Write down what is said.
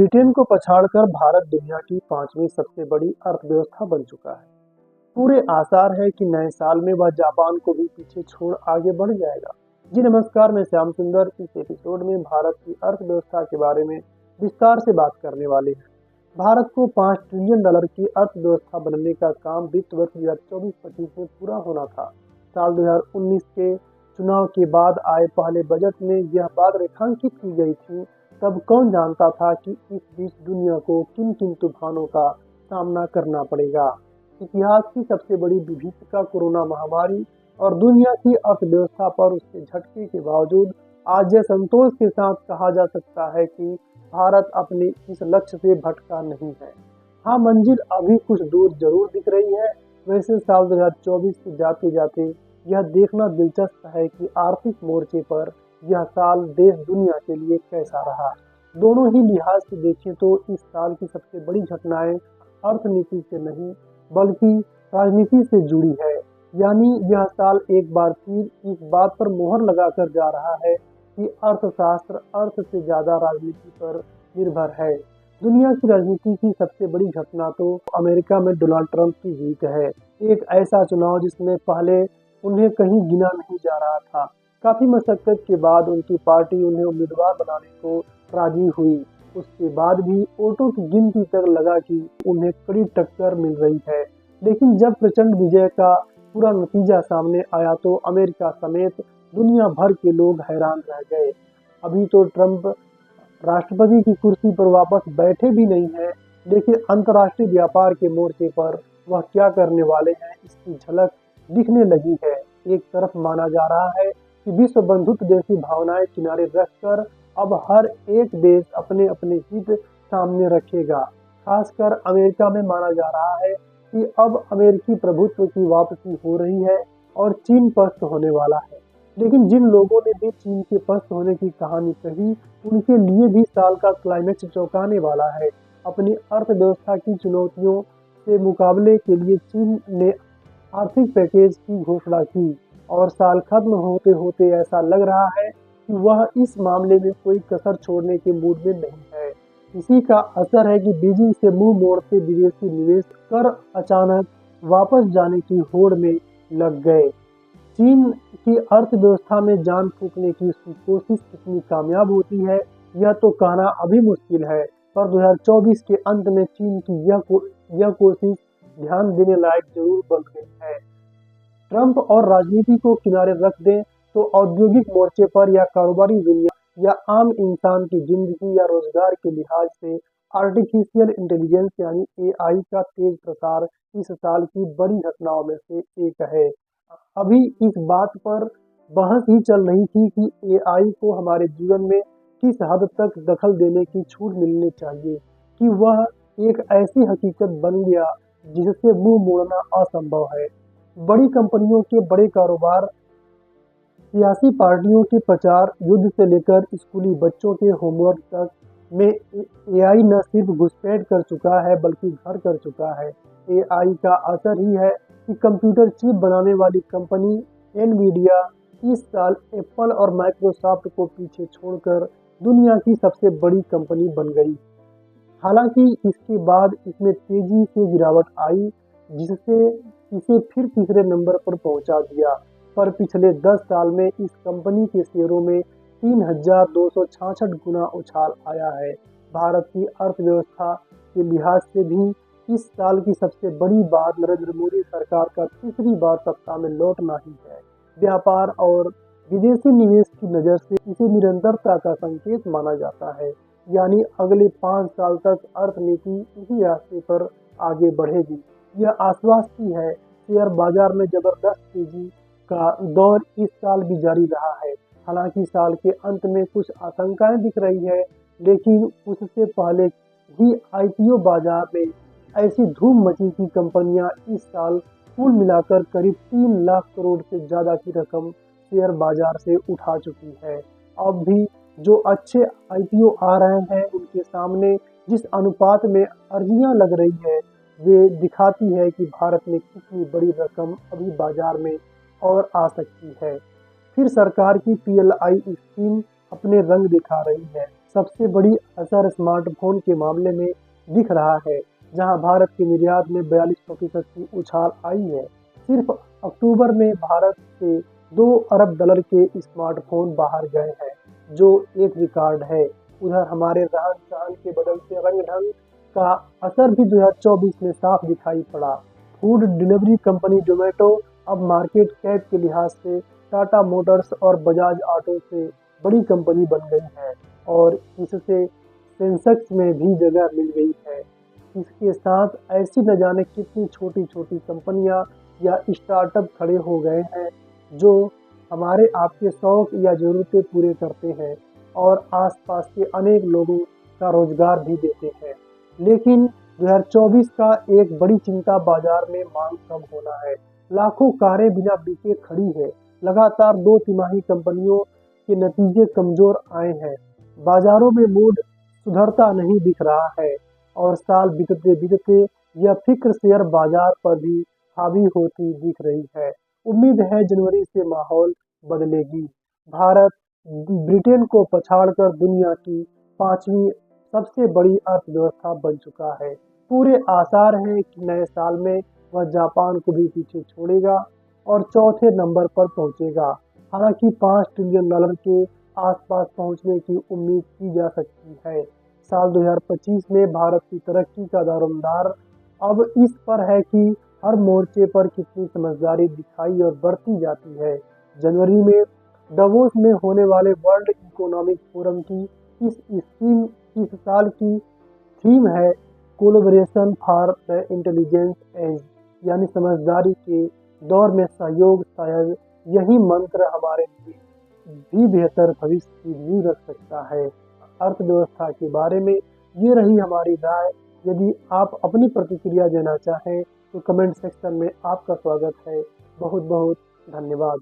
Britain को पछाड़कर भारत दुनिया की पांचवी सबसे बड़ी अर्थव्यवस्था बन चुका है। पूरे आसार है कि नए साल में वह जापान को भी पीछे छोड़ आगे बढ़ जाएगा। जी नमस्कार, मैं श्याम सुंदर। इस एपिसोड में भारत की अर्थव्यवस्था के बारे में विस्तार से बात करने वाले हैं। भारत को $5 ट्रिलियन की अर्थव्यवस्था बनने का काम वित्त वर्ष 2024-25 में पूरा होना था। साल 2019 के चुनाव के बाद आए पहले बजट में यह बात रेखांकित की गई थी। तब कौन जानता था कि इस बीच दुनिया को किन किन तूफानों का सामना करना पड़ेगा। इतिहास की सबसे बड़ी विभीषिका कोरोना महामारी और दुनिया की अर्थव्यवस्था पर उसके झटके के बावजूद आज यह संतोष के साथ कहा जा सकता है कि भारत अपने इस लक्ष्य से भटका नहीं है। हाँ, मंजिल अभी कुछ दूर जरूर दिख रही है। वैसे साल 2024 से जाते जाते यह देखना दिलचस्प है कि आर्थिक मोर्चे पर यह साल देश दुनिया के लिए कैसा रहा। दोनों ही लिहाज से देखें तो इस साल की सबसे बड़ी घटनाएं अर्थनीति से नहीं बल्कि राजनीति से जुड़ी है। यानी यह साल एक बार फिर इस बात पर मोहर लगाकर जा रहा है कि अर्थशास्त्र अर्थ से ज्यादा राजनीति पर निर्भर है। दुनिया की राजनीति की सबसे बड़ी घटना तो अमेरिका में डोनाल्ड ट्रंप की जीत है। एक ऐसा चुनाव जिसमें पहले उन्हें कहीं गिना नहीं जा रहा था। काफी मशक्कत के बाद उनकी पार्टी उन्हें उम्मीदवार बनाने को राजी हुई। उसके बाद भी वोटों की गिनती तक लगा कि उन्हें कड़ी टक्कर मिल रही है। लेकिन जब प्रचंड विजय का पूरा नतीजा सामने आया तो अमेरिका समेत दुनिया भर के लोग हैरान रह गए। अभी तो ट्रंप राष्ट्रपति की कुर्सी पर वापस बैठे भी नहीं है, लेकिन अंतर्राष्ट्रीय व्यापार के मोर्चे पर वह क्या करने वाले हैं इसकी झलक दिखने लगी है। एक तरफ माना जा रहा है कि विश्व बंधुत्व जैसी भावनाएं किनारे रखकर अब हर एक देश अपने अपने हित सामने रखेगा। खासकर अमेरिका में माना जा रहा है कि अब अमेरिकी प्रभुत्व की वापसी हो रही है और चीन पस्त होने वाला है। लेकिन जिन लोगों ने भी चीन के पस्त होने की कहानी कही, उनके लिए भी साल का क्लाइमेक्स चौंकाने वाला है। अपनी अर्थव्यवस्था की चुनौतियों से मुकाबले के लिए चीन ने आर्थिक पैकेज की घोषणा की और साल खत्म होते होते ऐसा लग रहा है कि वह इस मामले में कोई कसर छोड़ने के मूड में नहीं है। इसी का असर है कि बीजिंग से मुंह मोड़ते विदेशी निवेश कर अचानक वापस जाने की होड़ में लग गए। चीन की अर्थव्यवस्था में जान फूंकने की कोशिश कितनी कामयाब होती है यह तो कहना अभी मुश्किल है, पर 2024 के अंत में चीन की यह कोशिश ध्यान देने लायक जरूर बन गई है। ट्रंप और राजनीति को किनारे रख दें तो औद्योगिक मोर्चे पर या कारोबारी दुनिया या आम इंसान की जिंदगी या रोजगार के लिहाज से आर्टिफिशियल इंटेलिजेंस यानी एआई का तेज प्रसार इस साल की बड़ी घटनाओं में से एक है। अभी इस बात पर बहस ही चल रही थी कि एआई को हमारे जीवन में किस हद तक दखल देने की छूट मिलनी चाहिए कि वह एक ऐसी हकीकत बन गया जिससे मुंह मोड़ना असंभव है। बड़ी कंपनियों के बड़े कारोबार, सियासी पार्टियों के प्रचार, युद्ध से लेकर स्कूली बच्चों के होमवर्क तक में एआई न सिर्फ घुसपैठ कर चुका है बल्कि घर कर चुका है। एआई का असर ही है कि कंप्यूटर चिप बनाने वाली कंपनी एनवीडिया इस साल एप्पल और माइक्रोसॉफ्ट को पीछे छोड़कर दुनिया की सबसे बड़ी कंपनी बन गई। हालांकि इसके बाद इसमें तेजी से गिरावट आई जिससे इसे फिर तीसरे नंबर पर पहुंचा दिया। पर पिछले 10 साल में इस कंपनी के शेयरों में 3266 गुना उछाल आया है। भारत की अर्थव्यवस्था के लिहाज से भी इस साल की सबसे बड़ी बात नरेंद्र मोदी सरकार का तीसरी बार सत्ता में लौटना ही है। व्यापार और विदेशी निवेश की नजर से इसे निरंतरता का संकेत माना जाता है। यानी अगले 5 साल तक अर्थनीति इसी रास्ते पर आगे बढ़ेगी। यह आश्वस्ति है। शेयर बाजार में जबरदस्त तेजी का दौर इस साल भी जारी रहा है। हालांकि साल के अंत में कुछ आशंकाएं दिख रही है, लेकिन उससे पहले ही आईपीओ बाजार में ऐसी धूम मची कि कंपनियां इस साल कुल मिलाकर करीब 3 लाख करोड़ से ज्यादा की रकम शेयर बाजार से उठा चुकी है। अब भी जो अच्छे आईपीओ आ रहे हैं उनके सामने जिस अनुपात में अर्जियां लग रही है वे दिखाती है कि भारत में कितनी बड़ी रकम अभी बाजार में और आ सकती है। फिर सरकार की पीएलआई स्कीम अपने रंग दिखा रही है। सबसे बड़ी असर स्मार्टफोन के मामले में दिख रहा है, जहां भारत के निर्यात में 42% की उछाल आई है। सिर्फ अक्टूबर में भारत से 2 अरब डॉलर के स्मार्टफोन बाहर गए हैं, जो एक रिकॉर्ड है। उधर हमारे रहन-सहन के बदलते रंग-ढंग का असर भी 2024 में साफ दिखाई पड़ा। फूड डिलीवरी कंपनी जोमेटो अब मार्केट कैप के लिहाज से टाटा मोटर्स और बजाज ऑटो से बड़ी कंपनी बन गई है और इससे सेंसेक्स में भी जगह मिल गई है। इसके साथ ऐसी न जाने कितनी छोटी-छोटी कंपनियां या स्टार्टअप खड़े हो गए हैं, जो हमारे आपके शौक या ज़रूरतें पूरे करते हैं और आसपास के अनेक लोगों का रोजगार भी देते हैं। लेकिन 2024 का एक बड़ी चिंता बाजार में मांग कम होना है। लाखों कारें बिना बिके खड़ी है। लगातार 2 तिमाही कंपनियों के नतीजे कमजोर आए हैं। बाजारों में मूड सुधरता नहीं दिख रहा है और साल बीतते बीतते यह फिक्र शेयर बाजार पर भी हावी होती दिख रही है। उम्मीद है जनवरी से माहौल बदलेगी। भारत ब्रिटेन को पछाड़कर दुनिया की 5वीं सबसे बड़ी अर्थव्यवस्था बन चुका है। पूरे आसार हैं कि नए साल में वह जापान को भी पीछे छोड़ेगा और चौथे नंबर पर पहुंचेगा। हालांकि 5 ट्रिलियन डॉलर के आसपास पहुंचने की उम्मीद की जा सकती है। साल 2025 में भारत की तरक्की का दारोमदार अब इस पर है कि हर मोर्चे पर कितनी समझदारी दिखाई और बरती जाती है। जनवरी में davos में होने वाले वर्ल्ड इकोनॉमिक फोरम की इस साल की थीम है collaboration for the intelligence age, यानी समझदारी के दौर में सहयोग। शायद यही मंत्र हमारे लिए भी बेहतर भविष्य की नींव रख सकता है। अर्थव्यवस्था के बारे में ये रही हमारी राय। यदि आप अपनी प्रतिक्रिया देना चाहें तो कमेंट सेक्शन में आपका स्वागत है। बहुत बहुत धन्यवाद।